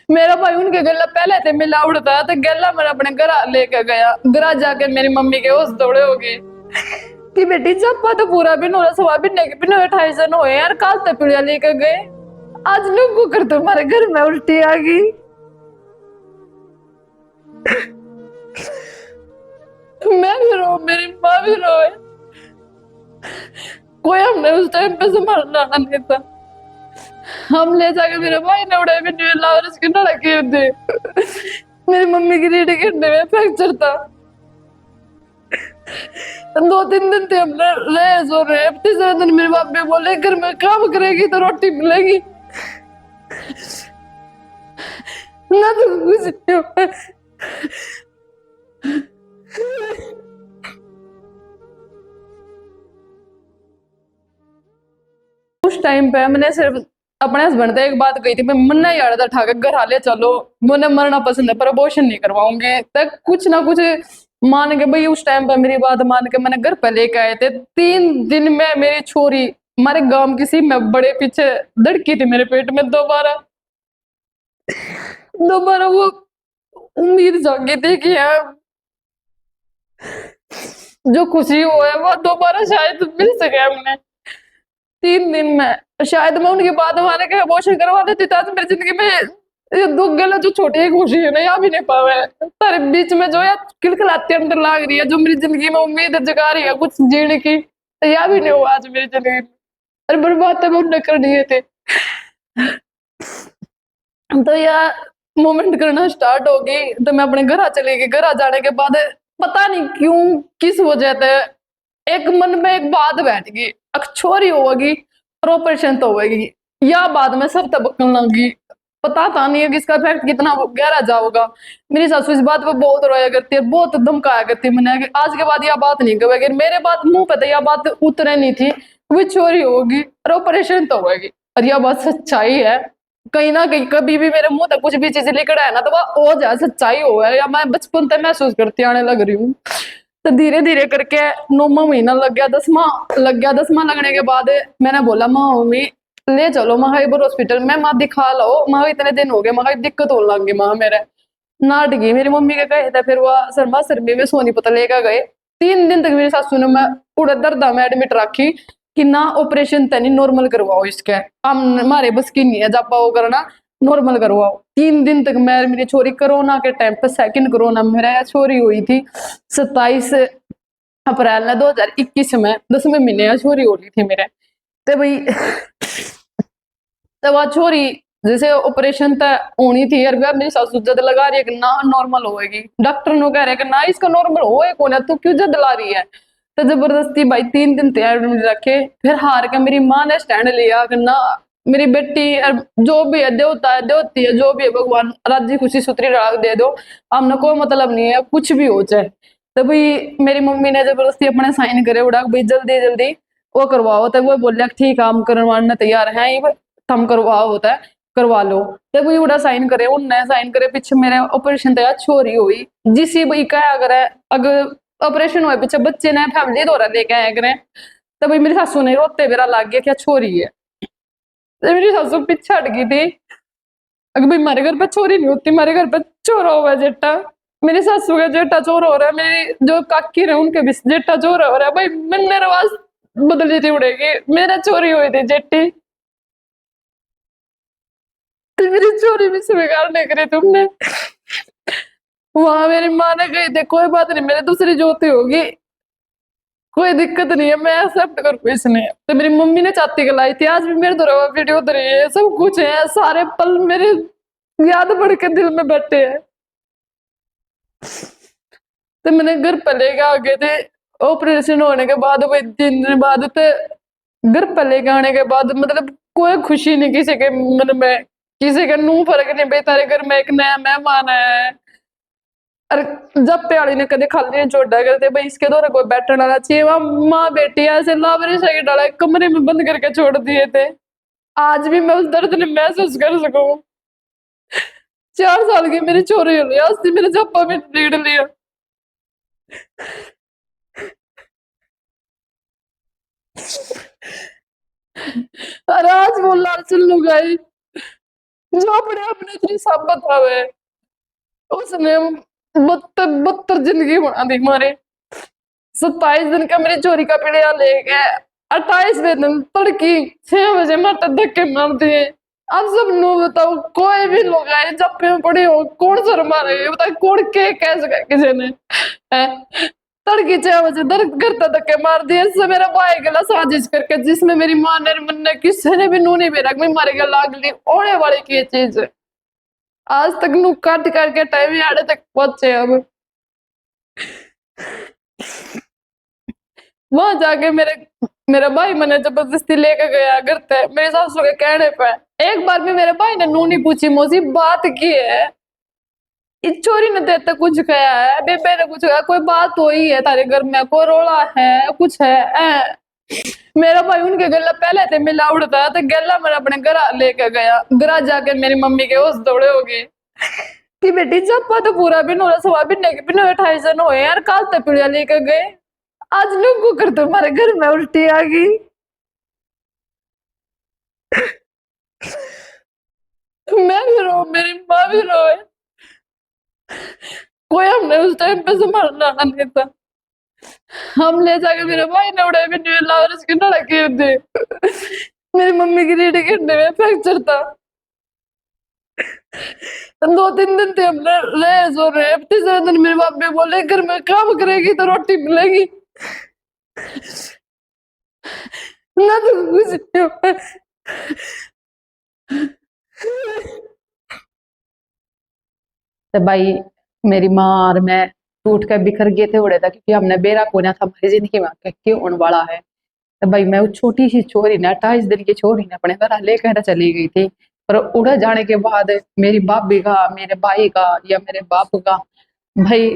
मेरा भाई उनके गला पहले थे मिला उड़ता तो गला मैंने अपने घर लेके गया। घर जाके मेरी मम्मी के होश दौड़े हो गए कि बेटी जब तो पूरा बिन हो रहा सवा बिन के बिन 28 जन हुए यार, काल तक पिड़िया लेके गए, आज लोगों कर तुम्हारे घर में उल्टी आ गई। मैं भी रो, मेरी माँ भी रोए, कोई हमने उस टाइम पे संभालना नहीं था। हम ले जाके मेरे भाई ने उड़ाए भी नहीं लावरस की लड़के थे। मेरी मम्मी की रीढ़ के हड्डी में फ्रैक्चर था। 2-3 दिन थे हमने रहे सो रहे, तीसरे दिन मेरे बाप भी बोले घर में काम करेगी तो रोटी मिलेगी, ना तो कुछ नहीं हुआ। उस टाइम पे मैंने सिर्फ अपने हस्बैंड से एक बात कही थी, मैं मन्ना यार था ठाकर घर हाले चलो, मुझे मरना पसंद है पर अबॉर्शन नहीं करवाऊंगी। तक कुछ ना कुछ मान के भाई उस टाइम पे मेरी बात मान के मैंने घर पे लेके आए थे। 3 दिन में मेरी छोरी हमारे गांव किसी में बड़े पीछे धड़की थी मेरे पेट में, दोबारा दोबारा वो उम्मीद जागी थी कि यार जो खुशी हो है वो दोबारा शायद मिल सके हमने। 3 दिन में शायद मैं उनकी बात माने के अबॉर्शन करवा देती तो आज मेरी जिंदगी में ये दुख गला जो छोटी एक खुशी है ना या भी नहीं पावे तारे बीच में जो यार खिलखिलाती अंदर लाग रही है, जो मेरी जिंदगी में उम्मीद जगा रही है कुछ जीने की, तो या भी नहीं हुआ आज मेरी जिंदगी में। अरे बर्बाद तो मैं उन्हें कर दिए थे। तो यार मोमेंट करना स्टार्ट हो गई तो मैं अपने घर आ चली गई। घर आ जाने के बाद पता नहीं क्यों किस वजह से एक मन में एक बात बैठ गई, छोरी होगी और ऑपरेशन तो होगी, या बाद में सब तबकन लगी। पता था नहीं है कि इसका इफेक्ट कितना गहरा जाओगा। मेरी सासू इस बात पे बहुत रोया करती है, बहुत धमकाया करती है मैंने कि आज के बाद यह बात नहीं करेगी। मेरे बात मुंह पे तो यह बात उतरे नहीं थी, वो छोरी होगी और ऑपरेशन तो होगी, और यह बात सच्चाई है। कहीं ना कहीं कभी भी मेरे मुंह तक कुछ भी चीज निकल है ना तो वह हो जाए सच्चाई हो है, या मैं बचपन से महसूस करती आने लग रही हूँ। तो धीरे धीरे करके 9वां महीना लग गया, 10वां लग गया। 10वां लगने के बाद मैंने बोला माँ मम्मी ले चलो माँ इबर हॉस्पिटल में, माँ दिखा लो माँ, इतने दिन हो गए माँ दिक्कत होने लग गई माँ मेरे। नाट गई मेरी मम्मी के कहे थे, फिर वह शर्मा शर्मी में सोनीपत लेकर गए। 3 दिन तक मेरी सासू ने मैं उड़ा दर्दा में एडमिट रखी कि ना ऑपरेशन तनी नॉर्मल करवाओ, इसके हम हमारे बस की नहीं है जब वो करना, नॉर्मल करवाओ। 3 दिन तक मैं मेरी छोरी कोरोना के टाइम पे सेकंड कोरोना मेरा छोरी हुई थी 27 अप्रैल ने 2021 में 10वें महीने छोरी हो रही थी मेरे। तो भाई तो वह छोरी जैसे ऑपरेशन तक होनी थी यार, मेरी सासू जद लगा रही है कि ना नॉर्मल होएगी, डॉक्टर नो कह रहे हैं कि ना इसका नॉर्मल होए कौन है, तू क्यों जद ला रही है। तो जबरदस्ती भाई 3 दिन तैयार रखे, फिर हार के मेरी माँ ने स्टैंड लिया कि ना मेरी बेटी जो भी है देवता है देवती है जो भी है भगवान राजी खुशी सुतरी राग दे दो, हमने कोई मतलब नहीं है कुछ भी हो जाए। तो भाई मेरी मम्मी ने जबरदस्ती अपने साइन करे उड़ा भाई जल्दी जल्दी वो करवाओ। तो वो बोलिया ठीक है हम करवाने तैयार हैं, ये थम करवाओ होता है करवा लो। तो भाई उड़ा साइन करे, उनने साइन करे, पीछे मेरे ऑपरेशन तैयार छोरी हुई जिसी भाई कहा अगर ऑपरेशन हुए पीछे बच्चे ने फैमिली दौरा लेके आए करें। तो भाई मेरी सासू ने रोते मेरा लाग गया क्या छोरी है। तो मेरी सासू पीछे हट गई थी, अगर भाई हमारे घर पर छोरी नहीं होती, हमारे घर पर चोरा हुआ है जेठा। मेरी सासू का जेठा चोर हो रहा है, मेरी जो काकी रहे उनके भी जेठा चोर हो रहा है। भाई मैंने रवाज बदली थी उड़ेगी, मेरा चोरी हुई थी जेठी, तो मेरी चोरी भी स्वीकार नहीं करी तुमने। वहां मेरी माँ ने कही थी कोई बात नहीं मेरे दूसरी ज्योति होगी, कोई दिक्कत नहीं है, मैं एक्सेप्ट कर कुछ नहीं है। तो मेरी मम्मी ने चाती गलाई थी, आज भी मेरे द्वारा वीडियो धरी है, सब कुछ है, सारे पल मेरे याद बढ़ के दिल में बैठे हैं। तो मैंने घर पे लेके आ गए थे ऑपरेशन होने के बाद, वही 3 दिन बाद। तो घर पे लेके आने के बाद मतलब कोई खुशी नहीं किसी के मन में, किसी का नू फर्क नहीं भाई तारे घर में एक नया मेहमान आया है। अरे जब प्याली ने कदे खाली नहीं छोड़ा करते भाई इसके द्वारा कोई बैठना ना चाहिए, वहां माँ बेटी ऐसे लावरे से डाला कमरे में बंद करके छोड़ दिए थे। आज भी मैं उस दर्द ने महसूस कर सकूं। 4 साल की मेरी चोरी हो रही है, मेरे जप्पा में पीड़ लिया। और आज वो लाल चुल्लू गई जो अपने अपने इतनी सब बतावे, उसने बदतर जिंदगी बना दी हमारे। 27 दिन का मेरी चोरी का पीड़िया ले गए। 28वें दिन तड़की 6 बजे मारते धक्के मार दिए। अब सब नो बताओ, कोई भी लोग आए जब पे पड़े हो, कौन सर मारे बताए, कौन के कैसे किसी ने तड़की 6 बजे दर्द करता धक्के मार दिए। इससे मेरा भाई गला साजिश करके, जिसमें मेरी माँ ने मन ने किसी ने भी नू नहीं मेरा मारे गला अगली ओढ़े वाली की चीज। आज तक नू काट करके टाइम आड़े तक पहुंचे। अब वहां जाके मेरा भाई मैंने जबरदस्ती लेके गया घर पे, मेरी सासू के कहने पे। एक बार भी मेरे भाई ने नू नहीं पूछी, मौसी बात की है, इस चोरी ने देते कुछ कहा है, बेबे ने कुछ कहा, कोई बात तो ही है तारे घर में, कोई रोला है कुछ है मेरा भाई उनके गला पहले थे मिला उड़ता तो गला मेरा अपने घर लेके गया। घर जाके मेरी मम्मी के होश दौड़े हो गए कि बेटी जब तो पूरा बिन हो सवा बिन के बिन 28 जन हुए यार, काल तक पिड़िया लेके गए। आज लोगों कर तुम्हारे घर में उल्टी आ गई। मैं भी रो, मेरी माँ भी रोए, कोई हमने उस टाइम पे संभालना नहीं था। हम ले जाके मेरे भाई ने उड़े भी नहीं लावर की लड़की होती। मेरी मम्मी की रीढ़ के हड्डी में फ्रैक्चर था। 2-3 दिन थे हम रहे सो रहे। तीसरे दिन मेरे बाप भी बोले घर में काम करेगी तो रोटी मिलेगी, ना तो कुछ नहीं। तो भाई मेरी माँ और मैं टूट कर बिखर गए थे उड़े था, क्योंकि हमने बेरा कोना था हमारी जिंदगी में क्यों होने वाला है। तो भाई मैं वो छोटी सी छोरी ने 28 दिन की छोरी ने अपने घर लेकर चली गई थी। और उड़ जाने के बाद मेरी भाभी का, मेरे भाई का या मेरे बाप का भाई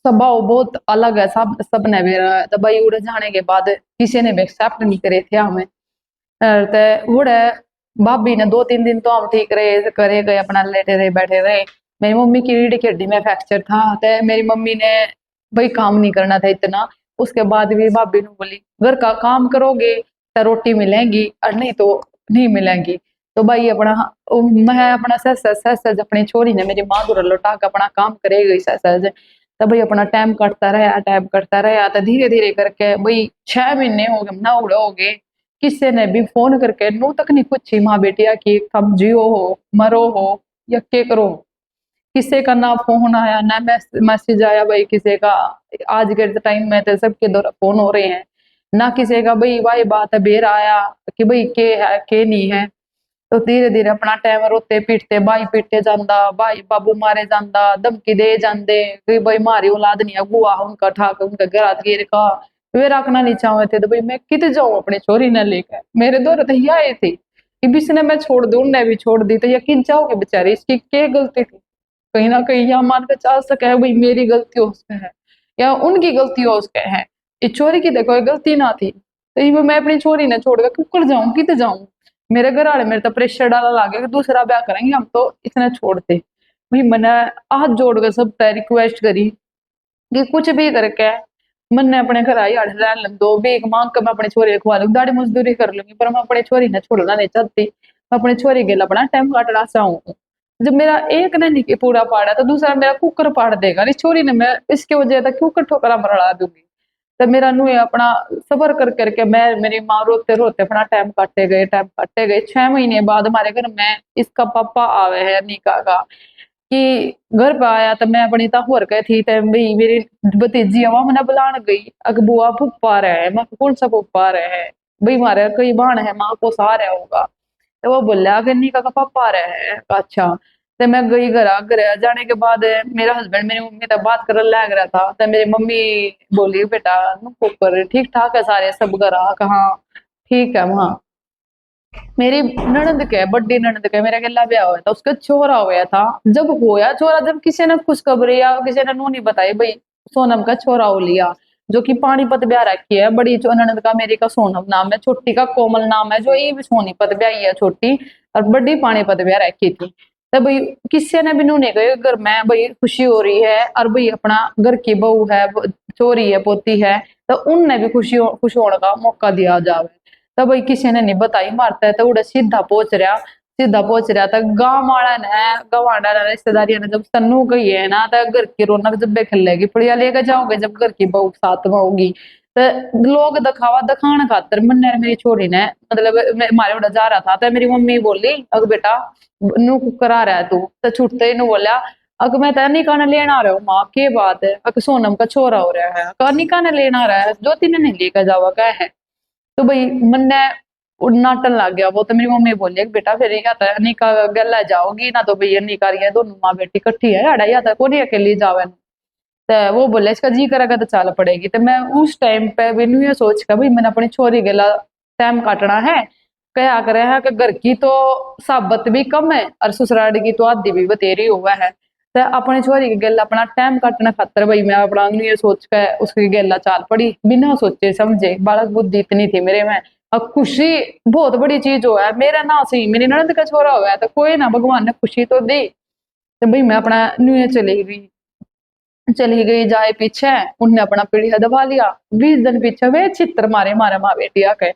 स्वभाव बहुत अलग है, सब ने मेरा। तो भाई उड़ जाने के बाद किसी ने भी एक्सेप्ट नहीं करे थे हमें। तो उड़े भाभी ने 2-3 दिन तो हम ठीक रहे करे गए, अपना लेटे रहे बैठे रहे। मेरी मम्मी की रीढ़ की हड्डी में फ्रैक्चर था, तो मेरी मम्मी ने भाई काम नहीं करना था इतना। उसके बाद भी भाभी ने बोली घर का काम करोगे तो रोटी मिलेगी और नहीं तो नहीं मिलेगी। तो भाई अपना मैं अपना सच अपनी छोरी ने मेरी माँ को लौटा के अपना काम करेगी सच। तो भाई अपना टाइम कटता रहा तो धीरे धीरे करके भाई 6 महीने हो गए ना उड़े हो गए। किसी ने भी फोन करके नू तक नहीं पूछी माँ बेटिया की कब जियो हो मरो हो या के करो। किसी का ना फोन आया ना मैसेज आया भाई किसी का। आज के टाइम में तो सबके द्वारा फोन हो रहे हैं, ना किसी का भाई भाई बात है बेर आया कि भाई के है के नहीं है। तो धीरे धीरे अपना टाइम रोते पीटते भाई पीटे जांदा, भाई बाबू मारे जांदा, धमकी दे जांदे कि भाई मारी औलाद नहीं है गुआ उनका ठाक उनका घर गिर का वे रखना नहीं चाहे थे। तो भाई मैं कित जाऊं अपनी छोरी न लेकर, मेरे दौर तो यह थे कि बिसने मैं छोड़ दूं उनने भी छोड़ दी। तो यकीन चाहोगे बेचारे इसकी क्या गलती थी। कहीं ना कहीं यह मान के चल सके है भाई मेरी गलती हो उसमें है या उनकी गलती हो उसके है। इस छोरी की देखो गलती ना थी, तो ये मैं अपनी छोरी ने छोड़कर क्यों कर जाऊं कित जाऊं। मेरे घर वाले मेरे तो प्रेशर डाला लागे कि दूसरा ब्याह करेंगे हम तो इतना छोड़ते। भाई मैंने हाथ जोड़ कर सब रिक्वेस्ट करी कि कुछ भी करके मैंने अपने घर आई रह दो भीख मांग कर मैं अपनी छोरी खवा लूंगी, दाढ़ी मजदूरी कर लूंगी, पर मैं अपनी छोरी ने छोड़ना नहीं चाहती। मैं अपनी छोरी के लिए अपना टाइम काटना चाहूँ। जब मेरा एक ने नहीं पूरा पाड़ा तो दूसरा मेरा कुकर पाड़ देगा। इस छोरी ने मैं इसकी वजह से क्यों ठोकरा मरड़ा दूंगी। तो मेरा नु अपना सबर कर करके मैं मेरी माँ रोते रोते अपना टाइम काटे गए। 6 महीने बाद हमारे घर में इसका पापा आवे है निका का कि घर पे आया। तो मैं अपनी होर गई थी तो मेरी भतीजी अवा मैंने बुलान गई अग बुआ फूफा रहे है। मैं कौन सा फूफा रहे है भाई हमारे कई बाण है माँ को सारा होगा। तो वो बोला कि निका का पापा रहे है। अच्छा तो मैं गई घर जाने के बाद मेरा हस्बैंड मेरी मम्मी तक बात कर लग रहा था। तो मेरी मम्मी बोली बेटा ऊपर ठीक ठाक है सारे सब घर कहा ठीक है वहाँ। मेरी ननद के बड़ी ननद के मेरा गला ब्याह हुआ था, उसका छोरा हुआ था। जब होया छोरा जब किसी ने खुशखबरी या किसी ने नू नहीं बताई भाई सोनम का छोरा हो लिया जो कि पानीपत ब्याह रखी है। बड़ी ननद का मेरी का सोनम नाम है, छोटी का कोमल नाम है, जो ये भी सोनीपत ब्याही है छोटी, और बड़ी पानीपत ब्याह रखी थी। तो भाई किसी ने भी नू नहीं गए घर में भाई खुशी हो रही है और भाई अपना घर की बहू है चोरी है पोती है तो उनने भी खुश होने का मौका दिया जावे। तो भाई किसी ने नहीं बताई मारता है तो उड़ा सीधा पहुंच रहा सीधा पहुंच रहा था। गाँव वाला ने रिश्तेदारियों ने जब सन्नू कही है ना, तो घर की रौनक जब खिलेगी, पुड़िया लेकर जाओगे जब घर की बहू साथ में होगी, तो लोग दिखावा दिखाने खातर मन्ने और मेरी छोरी ने, मतलब मारे उड़ा जा रहा था, तो मेरी मम्मी बोली अग बेटा नू करा रहा है तू, तो छुटते ही बोला अग मैं तो निकाह लेना आ रहा हूँ माँ, के बात है, अग सोनम का छोरा हो रहा है, कहा निकाह लेना आ रहा है, ज्योति ने नहीं लेकर जावा क्या है। तो भाई मन्ने नाटन लग गया वो, तो मेरी मम्मी बोली बेटा फिर क्या था, निकाह गला जाओगी ना, तो भैया निकाह रही है, दोनों माँ बेटी इकट्ठी है, अड़ा या था कोई अकेली जावे। तो वो बोले इसका जी करेगा तो चल पड़ेगी। तो मैं उस टाइम पे बिनु ये सोच कर भाई मैंने अपनी छोरी गला टाइम काटना है, क्या करे है कि घर की तो साबत भी कम है और ससुराल की तो आधी भी बतेरी हुआ है। तो अपनी छोरी के गल अपना टाइम काटने खातर भाई मैं अपना ये सोच कर उसकी गला चाल पड़ी, बिना सोचे समझे, बालक बुद्धि इतनी थी मेरे में। अब खुशी बहुत बड़ी चीज हो है, मेरा ना सही मेरी ननद का छोरा हुआ है, तो कोई ना भगवान ने खुशी तो दी। तो भाई मैं अपना न्यू चली गई जाए पीछे, उनने अपना पीढ़िया दबा लिया। 20 दिन पीछे वे चित्र मारे मारे माँ बेटिया के,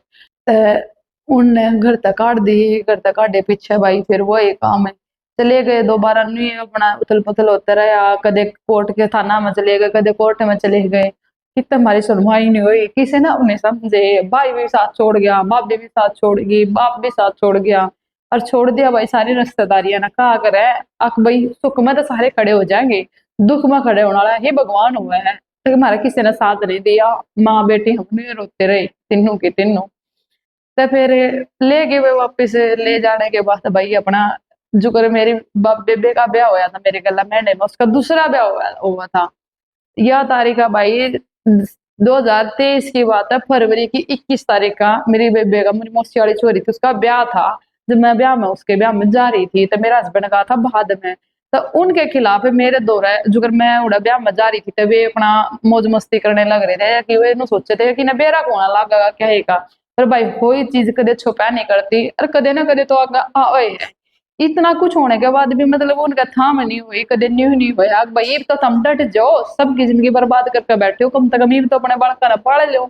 उनने घर तक काट दी, घर तक काटे पीछे भाई फिर वो एक काम है। चले गए दोबारा नहीं अपना उथल पुथल होता रहा, कदे कोर्ट के थाना में चले गए, कदे कोर्ट में चले गए, कितने हमारी सुनवाई नहीं हुई, किसी ने उन्हें समझे, भाई भी साथ छोड़ गया, भाभी भी साथ छोड़ गई, बाप भी साथ छोड़ गया, और छोड़ दिया भाई सारी रिश्तेदारियां ना, कहा करे अक भाई सुख में तो सारे खड़े हो जाएंगे, दुख में खड़े होने वाला ही भगवान हुआ है। तो हमारा किसी ने साथ नहीं दिया, माँ बेटी हमने रोते रहे तीनों के तीनों। तो फिर ले गए वे वापिस, ले जाने के बाद भाई अपना जो करे मेरी बेबे का ब्याह होया था मेरे गला महीने में, उसका दूसरा ब्याह हुआ था। यह तारीख है भाई 2023 की बात है, फरवरी की 21 तारीख का मेरी बेबे का, मेरी मौसी वाली छोरी थी, उसका ब्याह था। जब मैं ब्याह में उसके ब्याह में जा रही थी, तो मेरा हस्बैंड कहा था बाद में, तो उनके खिलाफ मेरे दो जो मैं उड़ा ब्याह में जा रही थी, तो वे अपना मौज मस्ती करने लग रहे थे कि वे सोचे थे कि ना बेरा कौन लगा क्या है का। पर भाई कोई चीज कदे छुपा नहीं करती, और कदे ना कदे तो आगे आए है। इतना कुछ होने के बाद भी मतलब उनका थाम नहीं हुई, कदे न्यू नहीं हुआ भाई, तो तुम डट जाओ, सबकी जिंदगी बर्बाद करके बैठे हो, कम से कम तो अपने बालका पाल लो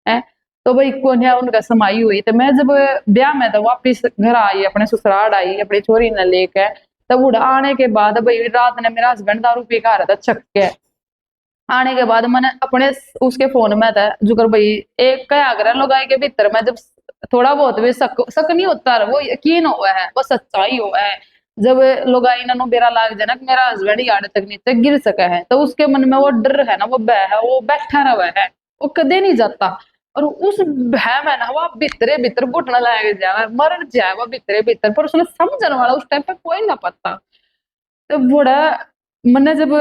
है। तो भाई कौन है उनका समाई हुई। तो मैं जब ब्याह में तो वापिस घर आई, अपने ससुराल आई अपनी छोरी ने लेकर, तब उड़ा आने के बाद भाई रात ने मेरा हस्बैंड दारू पी के आ रहा था छक के, आने के बाद मैंने अपने उसके फोन में था जुगर भाई एक क्या कर लोग आए के भीतर में, जब थोड़ा बहुत भी शक नहीं होता, वो यकीन हुआ है, वो सच्चाई हुआ है। जब लोग आई ना बेरा लाग जाना कि मेरा हस्बैंड यार्ड तक नीचे गिर सका है, तो उसके मन में वो डर है ना, वो भय है, वो बैठा रहा है, वो कदे नहीं जाता। और उस भय में ना वो भीतरे भीतर घुटना लग जाए, मर जाए वो भीतरे भीतर, पर उसने समझने वाला उस टाइम पे कोई ना पता। तो बड़ा मैंने जब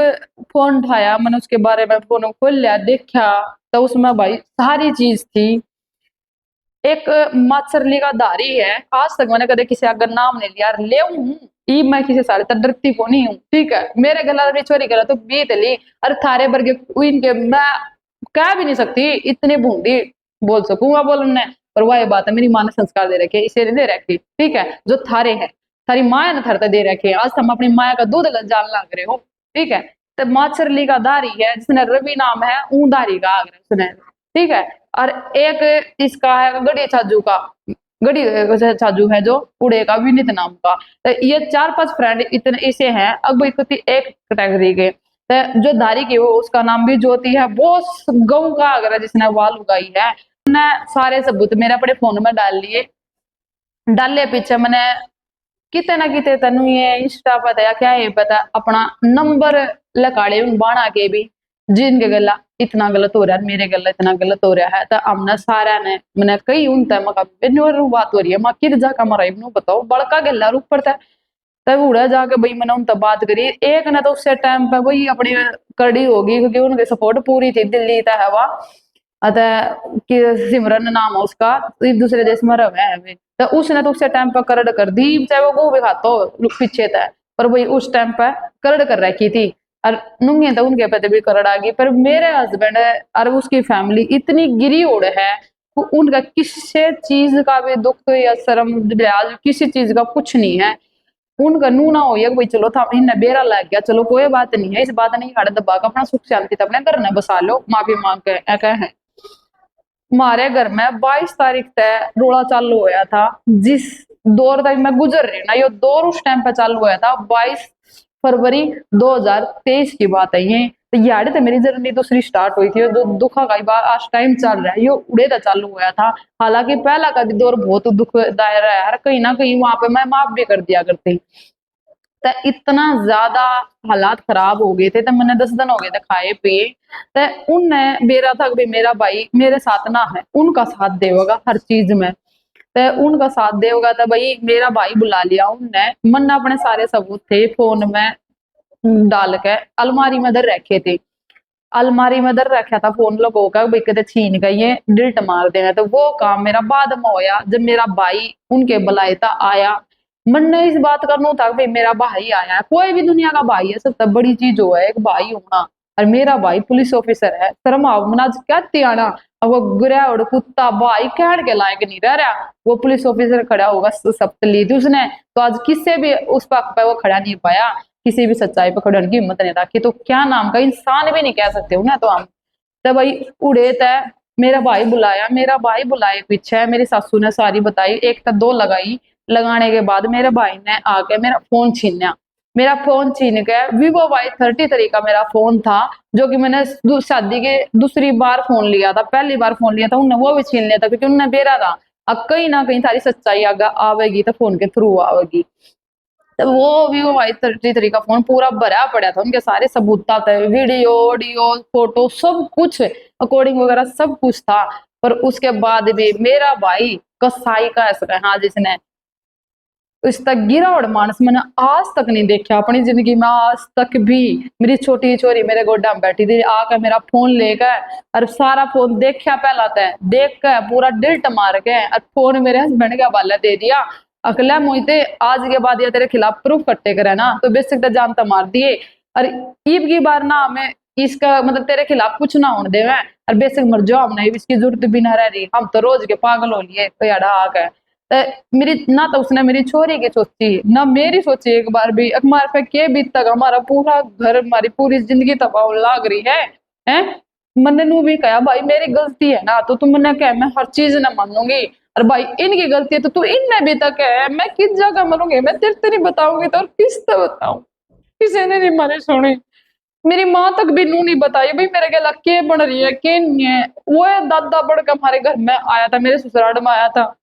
फोन उठाया, मैंने उसके बारे में फोन खोल लिया देखा, तो उसमें भाई सारी चीज थी। एक माचरली का धारी है, आज तक मैंने कदे किसी अगर नाम नहीं लिया, ले हूँ मैं किसी सारे तक डरती को नहीं हूँ, ठीक है। मेरे गला चोरी गला तो बीत ली, अरे थारे वर्गे इनके मैं कह भी नहीं सकती, इतनी बूंदी बोल सकूंगा बोलने, पर वह बात है मेरी माँ ने संस्कार दे रखे, इसे दे रखी, ठीक है। जो थारे है थारी माया ने थरते दे रखे, आज हम अपनी माया का दूध जान लग रहे हो, ठीक है। तो माचरली का धारी है जिसने रवि नाम है, ऊधारी का आग्रह उसने, ठीक है। और एक इसका है गड़ी छाजू का, गड़ी छाजू है जो उड़े का विनीत नाम का। तो ये 4-5 फ्रेंड इतने इसे हैं। अब एक कैटेगरी के, तो जो धारी की वो उसका नाम भी ज्योति है, वो गऊ का आग्रह जिसने वाल उगाई है। मैंने सारे सबूत मेरे अपने फोन में डाले पीछे मैंने किते ना किते तेन ये इंस्टा पता या क्या है पता, अपना नंबर लकाड़े उन बाणा के भी, जिनके गला इतना गलत हो रहा है, मेरे गला इतना गलत हो रहा है। तो हमने सारा ने मैंने कई उन तय बात हो रही है, माँ किर जाकर हमारा इबनू बताओ बड़का गला रूप पड़ता है। तब उड़ा जाके भाई मैंने उनसे बात करी, एक ने तो उससे टाइम पे वही अपनी कड़ी होगी क्योंकि उनकी सपोर्ट पूरी थी, दिल्ली तक है वह अतः कि सिमरन नाम है उसका, दूसरे देश में रहे है। तो उसने तो उससे टाइम पर करड़ कर दी, चाहे वो गो भी खाता हो पीछे था, पर वही उस टाइम पर करड़ कर रखी थी। और नुंगे तो उनके पति भी करड़ आ गई। पर मेरे हस्बैंड और उसकी फैमिली इतनी गिरी उड़ है, उनका किसी चीज का भी दुख या शर्म लिहाज किसी चीज का कुछ नहीं है। उनका नू ना हो भाई चलो था इन्हें बेरा लग गया, चलो कोई बात नहीं है, इस बात नहीं हड़ दबा अपना सुख शांति तो अपने घर में बसा लो, माफी मांग के है। हमारे घर में 22 तारीख तक रोड़ा चालू होया था, जिस दौर तक मैं गुजर रही ना, ये दौर उस टाइम पे चालू हुआ था 22 फरवरी 2023 की बात है ये। तो यार तो मेरी जर्नी दूसरी स्टार्ट हुई थी, दुखा का बात आज टाइम चल रहा है, ये उड़े तो चालू हुआ था। हालांकि पहला का भी दौर बहुत दुखदायक है यार, कहीं ना कहीं वहां पे मैं माफ भी कर दिया करती। तो इतना ज्यादा हालात खराब हो गए थे, तो मैंने 10 दिन हो गए थे खाए पिए। तो उनने मेरा था कि मेरा भाई मेरे साथ ना है, उनका साथ देगा हर चीज में। तो उनका साथ देगा तो भाई मेरा भाई बुला लिया उनने, मन अपने सारे सबूत थे फोन में डाल के अलमारी में इधर रखे थे। अलमारी में इधर रखा था फोन लोगों का, भाई कहते छीन गई है डिल्ट मार देना। तो वो काम मेरा बाद में होया, जब मेरा भाई उनके बुलाएता आया। मन ने इस बात करना था भाई मेरा भाई आया है, कोई भी दुनिया का भाई है सबसे बड़ी चीज हो है एक भाई होना। और मेरा भाई पुलिस ऑफिसर है, शर्म आओ मना कहती आना। अब वो गुरा और कुत्ता भाई कहने के लायक नहीं रह रहा, वो पुलिस ऑफिसर खड़ा होगा सब ली थी उसने, तो आज किससे भी उस पक्ष पे वो खड़ा नहीं पाया, किसी भी सच्चाई पर खड़े होने की हिम्मत नहीं रखी। तो क्या नाम का इंसान भी नहीं कह सकते हो ना, तो हम तो भाई उड़े तय। मेरा भाई बुलाया, मेरा भाई बुलाए पीछे मेरी सासू ने सारी बताई, एक तो दो लगाई। लगाने के बाद मेरे भाई ने आके मेरा फोन छीना, मेरा फोन छीन के Vivo Y33 का मेरा फोन था, जो कि मैंने शादी के दूसरी बार फोन लिया था, पहली बार फोन लिया था उनने वो भी छीन लिया था, क्योंकि उनने बेरा था अब कहीं ना कहीं सारी सच्चाई आगे आवेगी तो फोन के थ्रू आवेगी। तो वो Vivo Y33 का फोन पूरा भरा पड़ा था, उनके सारे सबूत थे, वीडियो ऑडियो फोटो सब कुछ, अकॉर्डिंग वगैरह सब कुछ था। पर उसके बाद भी मेरा भाई कसाई का ऐसा हाँ जिसने इस तक गिरा और मानस मैंने आज तक नहीं देखा अपनी जिंदगी में, आज तक भी। मेरी छोटी छोरी मेरे गोड्डा में बैठी थी, आकर मेरा फोन लेकर और सारा फोन देखा पहला तय, देख कर पूरा डिल्ट मार के और फोन मेरे हस्बैंड के हवाले दे दिया। अगला मोहिते आज के बाद ये तेरे खिलाफ प्रूफ कट्टे करे ना तो बेसिक तो जान तो मार दिए, और ईब की बार ना हमें इसका मतलब तेरे खिलाफ कुछ ना होने दे और बेसिक मर जाओ, हमने इसकी जरूरत भी ना रह रही, हम तो रोज के पागल हो लिए तो यार आ गए। मेरी ना तो उसने मेरी छोरी की सोची ना मेरी सोची एक बार भी, हमारे पे के बीत तक हमारा पूरा घर हमारी पूरी जिंदगी तबाह लाग रही है हैं। मैंने नू भी कहा भाई मेरी गलती है ना, तो तुम मैंने कहा मैं हर चीज ना मानूंगी, और भाई इनकी गलती है तो तू इनने भी तक है, मैं किस जगह मरूंगी, मैं तेरे से नहीं बताऊंगी तो और किस तरह बताऊं। किसी ने नहीं माने सुनी, मेरी माँ तक भी नू नहीं बताई भाई मेरे गला के बन रही है के नहीं है। वो दादा बढ़कर हमारे घर में आया था, मेरे ससुराल में आया था,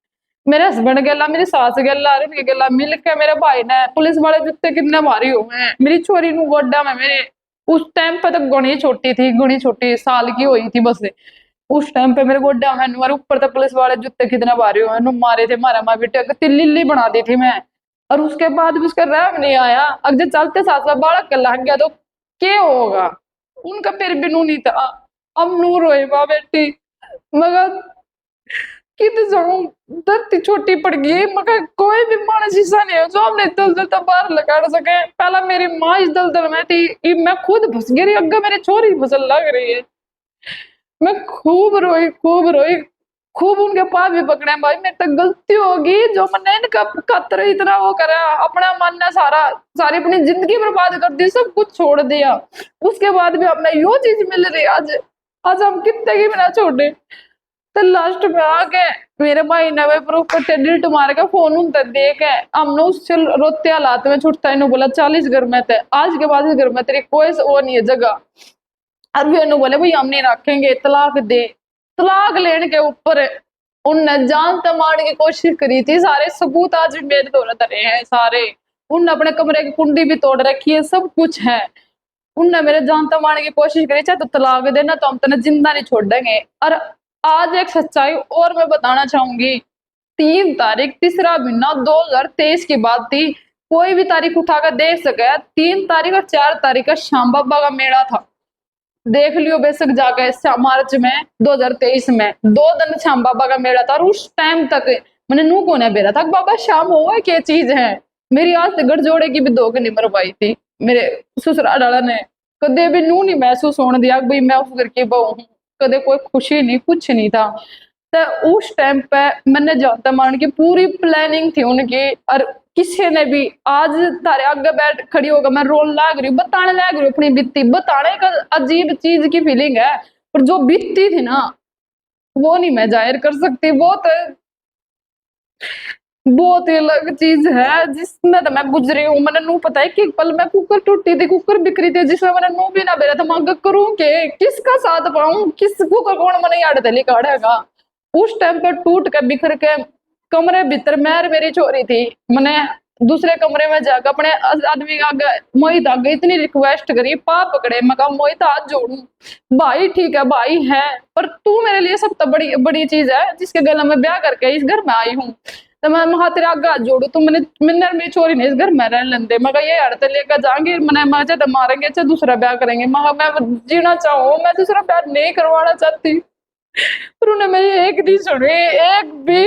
मेरे हस्बैंड गेला मेरी सास गेला उनके गेला मिल के मेरे भाई ने पुलिस वाले जूते कितने भारी हुए हैं मेरी छोरी नु गोड्डा में मेरे। उस टाइम पे तो गुणी छोटी थी, गुणी छोटी साल की हुई थी बस। उस टाइम पे मेरे गोड्डा में और ऊपर तो पुलिस वाले जूते कितने भारी हुए हैं, मारे थे मारा माँ बेटे तिल्ली बना दी थी मैं। और उसके बाद भी उसका रैम नहीं आया, अगर चलते साथ साथ बालक के लग गया तो क्या होगा। उनका फिर भी नू नहीं था, अब नू रोए माँ बेटी मगर कित जाऊं, धरती छोटी पड़ गई मगर कोई भी मानस ऐसा नहीं है जो हमने दलदल तो बाहर लगा सके। पहला मेरी माँ इस दलदल में थी, मैं खुद फंस गई, अगर मेरी छोरी फसल लग रही है। मैं खूब रोई खूब रोई, खूब उनके पास भी पकड़े भाई मेरी तो गलती होगी जो मैंने इनका खातर इतना वो करा, अपना मन ने सारी अपनी जिंदगी बर्बाद कर दी, सब कुछ छोड़ दिया। उसके बाद भी हमें यो चीज मिल रही आज, आज हम कितने की बिना छोड़े। तो लास्ट में आके मेरे भाई ने वे प्रूफ करते डिलीट मार के फोन उन तक दे के हमने उससे रोते हालात में छुटता इन्हों बोला 40 घर में थे, आज के बाद इस घर में तेरी कोई वो नहीं है जगह। और भी इन्हों बोले भाई हम नहीं रखेंगे, तलाक दे। तलाक लेने के ऊपर उनने जान मारने की कोशिश करी थी, सारे सबूत आज भी मेरे दौलत रहे हैं सारे। उनने अपने कमरे की कुंडी भी तोड़ रखी है, सब कुछ है। उनने मेरे जान मारने की कोशिश करी, चाहे तो तलाक देना तो हम तेने जिंदा नहीं छोड़ेंगे। और आज एक सच्चाई और मैं बताना चाहूंगी, 3 तारीख तीसरा महीना 2023 की बात थी, कोई भी तारीख उठाकर देख सके, 3 तारीख और 4 तारीख का श्याम बाबा का मेला था, देख लियो बेशक जाकर मार्च में 2023 में 2 दिन श्याम बाबा का मेला था। और उस टाइम तक मैंने नू को नहीं बेरा था बाबा श्याम हुआ क्या चीज है। मेरी आज तक गठजोड़े की भी 2 की नहीं मरवाई थी, मेरे ससुराल वाला ने कदे भी नू नहीं महसूस होने दिया भाई मैं उस घर की बहू हूँ, कदे कोई खुशी नहीं कुछ नहीं था। तो उस टाइम पे मैंने जाता मान की पूरी प्लानिंग थी उनकी, और किसी ने भी आज तारे आगे बैठ खड़ी होगा मैं रोन लाग रही हूँ, बताने लग रही हूँ अपनी बीती, बताने का अजीब चीज की फीलिंग है, पर जो बीती थी ना वो नहीं मैं जाहिर कर सकती। बहुत बहुत ही अलग चीज है जिसमें तो मैं गुजरी हूँ। मैंने नू पता है कि एक पल में कुकर टूटी थी, कुकर बिखरी थी, जिसमें मैंने नू भी ना बेरा था। मैं करूँ के किसका साथ पाऊं, किस कुकर कौन मैंने याद दली काढ़ेगा। उस टाइम पे टूट के बिखर के कमरे भीतर मैं और मेरी छोरी थी। मैंने दूसरे कमरे में जाकर अपने आदमी का मोहित आगे इतनी रिक्वेस्ट करी, पाप पकड़े, मैं कहा मोहित हाथ जोड़ू, भाई ठीक है भाई है, पर तू मेरे लिए सब तो बड़ी बड़ी चीज है जिसके गला में ब्याह करके इस घर में आई हूँ। तो मैं महा तेरे आगे हाथ जोड़ू, तू मैंने मेरी छोरी ने इस घर में रहने लेंदे। मैं कहा ये हड़ते लेकर जाएंगे, मैंने मजा तो मारेंगे, चाहे दूसरा ब्याह करेंगे। मैं जीना चाहूँ, मैं दूसरा ब्याह नहीं करवाना चाहती। पर उन्हें मेरी एक नहीं सुनी, एक भी।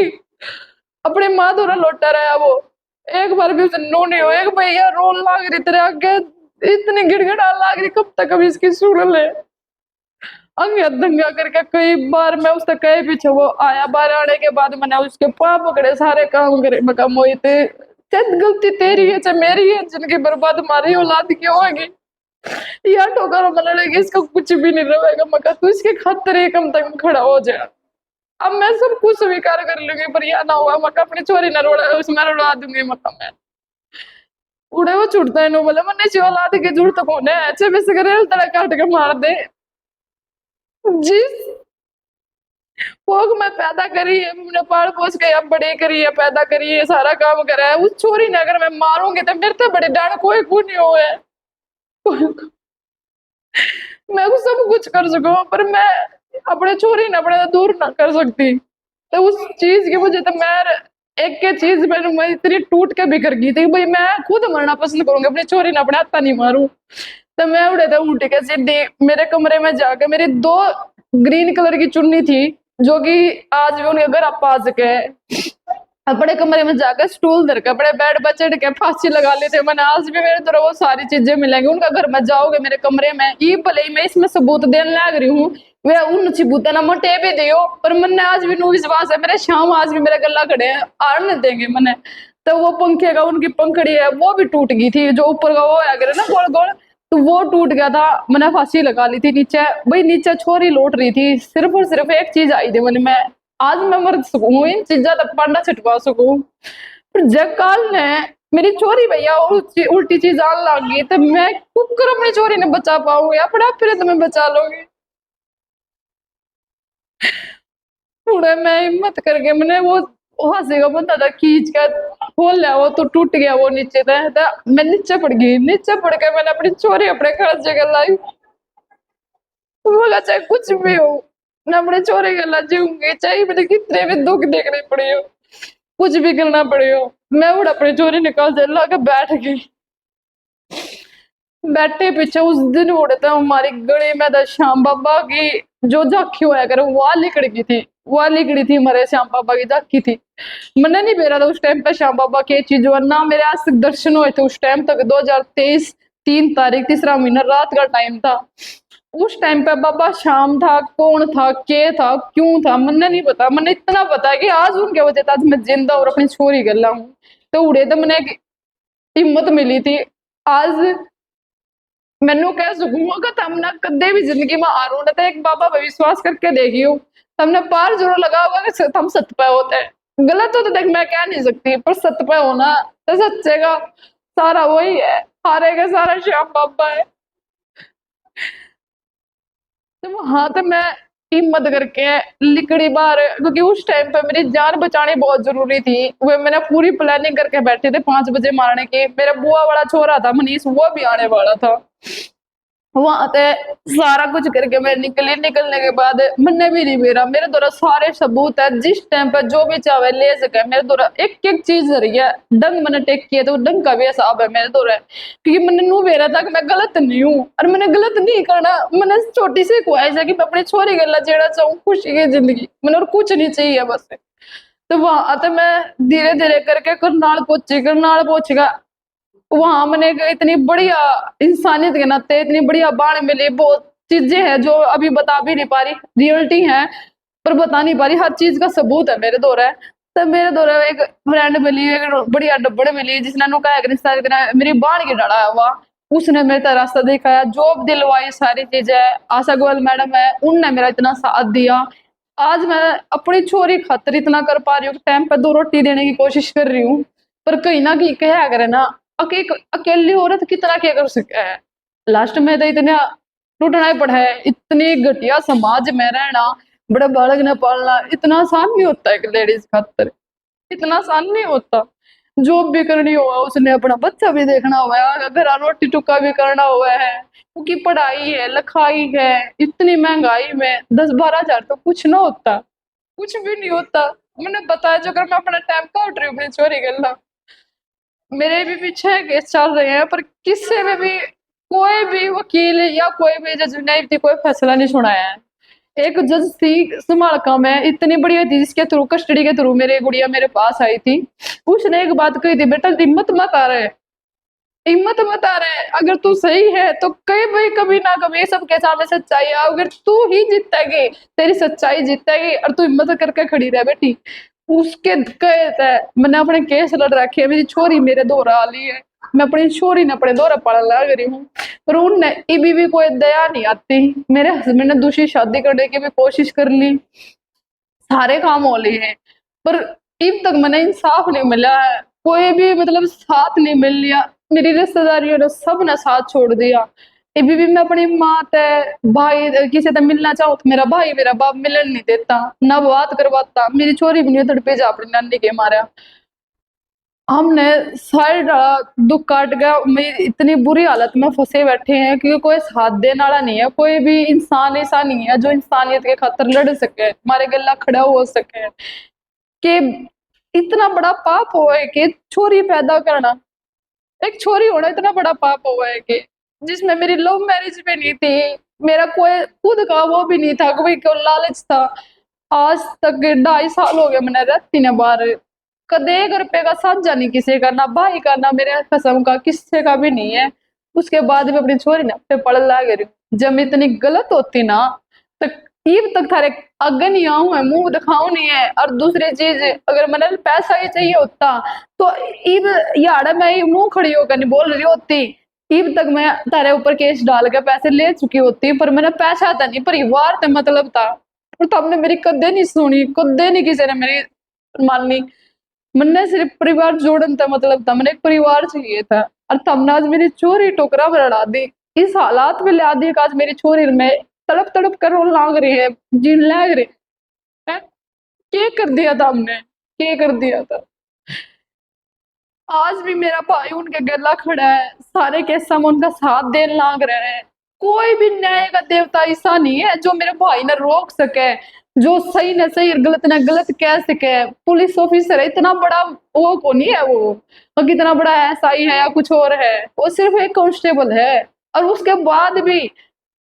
अपने माँ दोरा लौटा रहा वो, एक बार भी उसे नो नहीं हो। एक भैया रोन लाग रही तेरे आगे, इतनी गिड़गिड़ा लाग रही, कब तक अभी इसकी सुन ले। अंगे दंगा करके कई बार मैं उससे कहे पीछे वो आया, बाहर आने के बाद मैंने उसके पाँव पकड़े, सारे काम करे। मैं कहा मोहित चल गलती तेरी है चाहे मेरी है, जिनकी बर्बाद हमारी औलाद क्यों होगी, या ठोकर मन लगे इसका कुछ भी नहीं रहेगा। मैं कहा तू इसके खातिर एक कम तक खड़ा हो जाए। अब मैं सब कुछ स्वीकार कर लूंगी, पर यह ना हुआ मैं अपनी चोरी न रोड़ा उसमें रुला दूंगी। मैं उड़े वो छुटता है नो बोले मैंने जी औलाद की जरूरत कौन है, छब्बीस करे तड़ा काट के मार दे। जिस भोग मैं पैदा करी है, मैंने पाल पोस के अब बड़े करी है, पैदा करी है, सारा काम करा है, उस छोरी ने अगर मैं मारूंगी तो मेरे तो बड़े डांड कोई को नहीं हो है। मैं उस सब कुछ कर सकूं, पर मैं अपने छोरी ने अपने दूर ना कर सकती। तो उस चीज की वजह तो मैं एक के चीज में मैं इतनी टूट के बिखर गई थी भाई, मैं खुद मरना पसंद करूंगी, अपनी छोरी ने अपने हाथ नहीं मारू। तो मैं उड़े थे उठ के सीधे मेरे कमरे में जाके, मेरी दो ग्रीन कलर की चुन्नी थी जो कि आज भी उनके घर आप पा सके, अपने कमरे में जाकर स्टूल धर के अपने बेड पर चढ़ के फांसी लगा ली थी मैंने। आज भी मेरे तरह वो सारी चीजें मिलेंगी उनका घर में जाओगे मेरे कमरे में, ये भले ही मैं इसमें सबूत देने लग रही हूँ, वे उन सबूत ना मोटे भी दियो, पर मैंने आज भी नो विश्वास है मेरे शाम आज भी मेरे गला खड़े हैं, आड़ने देंगे मैंने। तो वो पंखे का उनकी पंखड़ी है वो भी टूट गई थी, जो ऊपर का वो है ना गोल गोल, तो वो टूट गया था। मैंने फांसी लगा ली थी नीचे, भाई नीचे छोरी लौट रही थी, सिर्फ और सिर्फ एक चीज आई थी मन में, आज मैं मर सकूं, इन चीजा तक पांडा छिटवा सकूं। पर जब काल ने मेरी चोरी भैया उल्टी चीज आने लगी, तो मैं कुकर अपनी चोरी ने बचा पाऊंगी, अपना फिर तुम्हें बचा लोगे। थोड़ा मैं हिम्मत करके मैंने वो हंसी का बंदा था खींच कर खोल लिया, वो तो टूट गया वो नीचे था, तो मैं नीचे पड़ गई, नीचे पड़ के मैंने अपनी चोरी अपने घर जगह लाई। बोला चाहे कुछ भी हो मैं अपने चोरी गला जीऊंगी, चाहे मुझे कितने भी दुख देखने पड़े हो, कुछ भी करना पड़े हो, मैं उड़ अपनी चोरी निकाल दे ला के बैठ गई। बैठे पीछे उस दिन उड़ता हमारी गली में था श्याम बाबा की जो झांकी होया करे वह लिकड़ गई थी, वह लिकड़ी थी हमारे श्याम बाबा की झांकी थी। मैंने नहीं बेरा था उस टाइम पे श्याम बाबा की चीज ना मेरे आज तक दर्शन हुए थे उस टाइम तक। 2023 3 तारीख तीसरा महीना रात का टाइम था। उस टाइम पे बाबा शाम था, कौन था, के था, क्यों था, मैंने नहीं पता। मैंने इतना पता है कि आज उनके वजह से आज मैं जिंदा और अपनी छोरी गला हूँ। तो उड़े तो मैंने हिम्मत मिली थी आज मैनू कह सकूंगा कि हमने कदे भी जिंदगी में हारू ना, एक बाबा पे विश्वास करके देखियो, हमने पार जरूर लगा होगा कि हम सत पे होते हैं। गलत हो तो देख मैं कह नहीं सकती, पर सत पे होना तो सच्चे का सारा वही है, हारेगा सारा श्याम बाबा है। तो वहां तो मैं हिम्मत करके लिकड़ी बार, क्योंकि उस टाइम पे मेरी जान बचानी बहुत जरूरी थी, वो मैंने पूरी प्लानिंग करके बैठे थे 5 बजे मारने की। मेरा बुआ वाला छोरा था मनीष, वो भी आने वाला था। वहां से सारा कुछ करके मैं निकली, निकलने के बाद मैंने भी नहीं मेरा मेरे द्वारा सारे सबूत है, जिस टाइम पर जो भी चाहे ले सके मेरे द्वारा एक एक चीज रही है, डंग मैंने टेक किया तो डंग का भी हिसाब है मेरे द्वारा, क्योंकि मैंने नू मेरा था कि मैं गलत नहीं हूँ और मैंने गलत नहीं करना। मैंने छोटी सी ख्वाहिश है कि मैं अपनी छोरी गला जेड़ा चाहूँ खुशी की जिंदगी, मैंने और कुछ नहीं चाहिए बस। तो वहां तो मैं धीरे धीरे करके करनाल पहुंची, करनाल पहुंचेगा वहां मैंने इतनी बढ़िया इंसानियत के नाते इतनी बढ़िया बाण मिली, बहुत चीजें हैं जो अभी बता भी नहीं पा रही, रियलिटी है पर बता नहीं पा रही, हर चीज का सबूत है मेरे दौरा। तो मेरे दौरा एक फ्रेंड मिली, एक बढ़िया डब्बड़ मिली जिसने नु कहा मेरी बाण की डरा है हुआ, उसने मेरा रास्ता दिखाया, जॉब दिलवाई, सारी चीजें आशा गोयल मैडम है उनने मेरा इतना साथ दिया। आज मैं अपनी छोरी खातर इतना कर पा रही हूँ, टाइम पे 2 रोटी देने की कोशिश कर रही हूँ, पर कहीं ना कहीं क्या करे ना, अकेली औरत कितना क्या कर सके है। लास्ट में तो इतना टूटना ही पड़ा है। इतनी घटिया समाज में रहना, बड़े बालक ने पालना इतना आसान नहीं होता है लेडीज खातर, इतना आसान नहीं होता। जॉब भी करनी हुआ, उसने अपना बच्चा भी देखना हुआ है, घर रोटी टुक्का भी करना हुआ है, क्योंकि पढ़ाई है लिखाई है। इतनी महंगाई में 10-12 हजार तो कुछ ना होता, कुछ भी नहीं होता। मैंने बताया जो, अगर मैं अपना टाइम काट रही हूँ अपनी चोरी करना, मेरे भी पीछे केस चल रहे हैं, पर किसी में भी कोई भी वकील या कोई भी जज ने इतनी कोई फैसला नहीं सुनाया है। एक जज थी समालका में, इतनी बढ़िया थी, जिसके थ्रू कस्टडी के थ्रू मेरे गुड़िया मेरे पास आई थी। उसने एक बात कही थी, बेटा हिम्मत मत आ रहे, हिम्मत मत आ रहे, अगर तू सही है तो कहीं भाई कभी ना कभी सबके सामने सच्चाई है, अगर तू ही जीतेगी, तेरी सच्चाई जीतेगी, और तू हिम्मत करके खड़ी रह बेटी। उसके कहे थे, मैंने अपने केस लड़ रखे है, मेरी छोरी मेरे दोहरा आली है, मैं अपनी छोरी ने अपने दोहरा पाला लग रही हूँ, पर उनने इबी भी कोई दया नहीं आती। मेरे हस्बैंड ने दूसरी शादी करने की भी कोशिश कर ली, सारे काम हो लिए हैं, पर अब तक मैंने इंसाफ नहीं मिला है, कोई भी मतलब साथ नहीं मिल लिया। मेरी रिश्तेदारियों ने सब ने साथ छोड़ दिया। अभी भी मैं अपनी माँ ते भाई किसी से मिलना चाहूँ तो मेरा भाई मेरा बाप मिलन नहीं देता, ना बात करवाता, मेरी छोरी भी नहीं तड़पे जा अपनी नानी के मारा। हमने सारे दुख काट गया, मेरी इतनी बुरी हालत में फंसे बैठे हैं कि कोई साथ देने वाला नहीं है, कोई भी इंसान ऐसा नहीं है जो इंसानियत के खातिर लड़ सके, हमारे गला खड़ा हो सके। कि इतना बड़ा पाप हुआ है कि छोरी पैदा करना, एक छोरी होना इतना बड़ा पाप हुआ है कि जिसमें मेरी लव मैरिज भी नहीं थी, मेरा कोई खुद का वो भी नहीं था, कोई क्यों लालच था। आज तक 2.5 साल हो गए मैंने रहती न बाहर, कदे 1 रुपए का साझा नहीं किसी का, ना भाई का ना मेरे कसम का, किसी का भी नहीं है। उसके बाद भी अपनी छोरी ने अपने पड़ ला गई। जब मैं इतनी गलत होती ना, तो ईब तक थारे अगन ही आऊं है, मुंह दिखाऊं नहीं है। और दूसरी चीज, अगर मैंने पैसा ही चाहिए होता तो ईब यार मैं मुंह खड़ी होकर नहीं बोल रही होती, ईब तक मैं तारे ऊपर केस डाल के पैसे ले चुकी होती, पर मैंने पैसा था नहीं, परिवार से मतलब था। और तुमने मेरी कदे नहीं सुनी, कदे नहीं किसी ने मेरी माननी। मैंने सिर्फ परिवार जोड़न था, मतलब था मैंने एक परिवार चाहिए था, और तुमने आज मेरी चोरी टोकरा बढ़ा दी, इस हालात में ला दी कि आज मेरी छोरी में तड़प तड़प कर रोन लाग रही है, जीन लाग रही है। क्या कर दिया था हमने, क्या कर दिया था। आज भी मेरा भाई उनके गला खड़ा है, सारे केसा में उनका साथ देने लाग रहे हैं। कोई भी न्याय का देवता ऐसा नहीं है जो मेरे भाई ने रोक सके, जो सही न सही और गलत न गलत कह सके। पुलिस ऑफिसर है, इतना बड़ा वो को नहीं है वो, और कितना बड़ा एसआई है या कुछ और है, वो सिर्फ एक कांस्टेबल है। और उसके बाद भी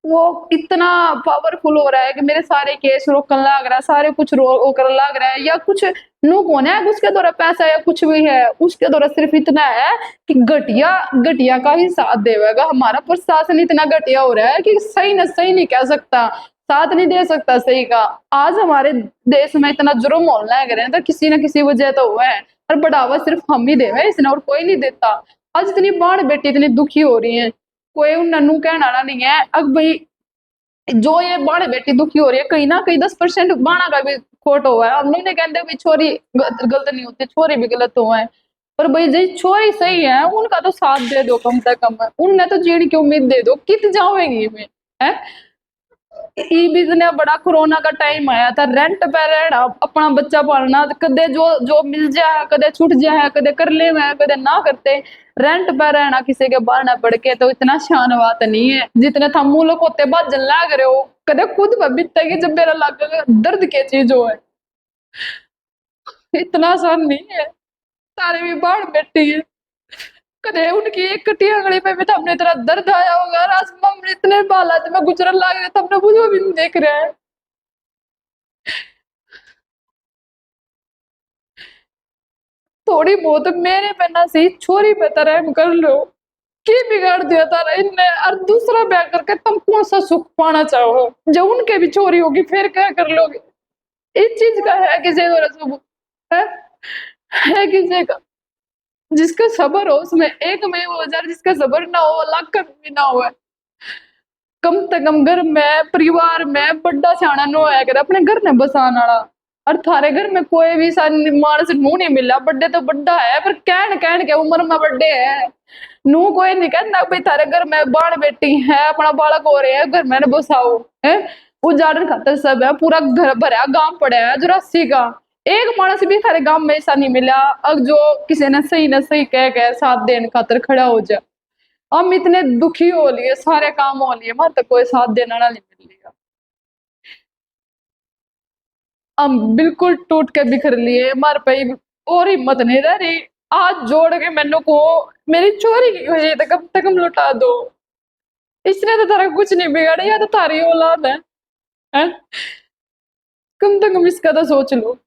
वो इतना पावरफुल हो रहा है कि मेरे सारे केस रोकने लग रहा है, सारे कुछ रोकने लग रहा है, या कुछ नु कौन है उसके द्वारा पैसा या कुछ भी है, उसके द्वारा सिर्फ इतना है कि घटिया घटिया का ही साथ देगा। हमारा प्रशासन इतना घटिया हो रहा है कि सही न सही नहीं कह सकता, साथ नहीं दे सकता सही का। आज हमारे देश में इतना जुर्म होने लग रहे हैं तो किसी न किसी वजह तो हुआ है, और बढ़ावा सिर्फ हम ही देवे इसने, और कोई नहीं देता। आज इतनी बाढ़ बेटी इतनी दुखी हो रही है, कोई उन नन्नू कहने वाला नहीं है। अब भाई जो ये बाढ़ बेटी दुखी हो रही है, कहीं ना कहीं 10% बाणा का भी खोट हुआ है। हम नहीं कहते भाई छोरी गलत नहीं होती, छोरी भी गलत हुआ है, पर भाई जी छोरी सही है उनका तो साथ दे दो कम से कम, उनने तो जीने की उम्मीद दे दो, कित जाओगी में है। ई बिजनेस बड़ा कोरोना का टाइम आया था, रेंट पे रहना, अपना बच्चा पालना, कदे जो जो मिल जाए, कदे छूट जाए, कदे कर ले मैं, कदे ना करते। रेंट पे रहना, किसी के बारना पड़ के, तो इतना शान बात नहीं है जितने थम मुलक होते बाद जल लाग रहे हो। कदे खुद बीतेगी जब मेरा लाग दर्द की चीज हो है, इतना आसान नहीं है। सारे भी बाढ़ बैठी है, कदे उनकी एक कटी आंगली पे भी हमने इतना दर्द आया होगा, और आज हम इतने हालात में गुजरन लाग रहे, तबने मुझे भी नहीं देख रहे हैं। थोड़ी बहुत मेरे पे ना सही, छोरी पे तरह कर लो, की बिगाड़ दिया तारा इनने, और दूसरा ब्याह करके तुम कौन सा सुख पाना चाहो, जब उनके भी चोरी होगी फिर क्या कर लोगे। इस चीज का है किसी और सबूत है, है किसी का। जिसका सबर हो उसमें एक में हो, हजार जिसका सबर ना हो लाख का भी ना हो। कम से कम घर में परिवार में बड़ा सियाना नो आया करे अपने घर ने बसान वाला। और थारे घर में कोई भी सा मानस नू नहीं मिला, बड्डे तो बड्डा है पर कहन के उम्र में बड्डे है। नू कोई नहीं कहना भाई थारे घर में बाण बेटी है, अपना बालक हो रहे है, घर में बसाओ है। उजाड़न खातर सब है, पूरा घर भरा गांव पड़ा है चौरासी का। एक मानस भी थारे गांव में ऐसा नहीं मिला अब जो किसी ने सही कह साथ देने खातर खड़ा हो जाए। हम इतने दुखी हो लिए, सारे काम हो लिए, मार तो कोई साथ देने वाला नहीं मिल लिया। हम बिल्कुल टूट के बिखर लिए, मार पे और हिम्मत नहीं रह रही। आज जोड़ के मैनू को मेरी चोरी की वजह तक कब तक हम लौटा दो। इसने तो तारा कुछ नहीं बिगाड़ा, या तो तारी औलाद है? कम से कम इसका तो सोच लो।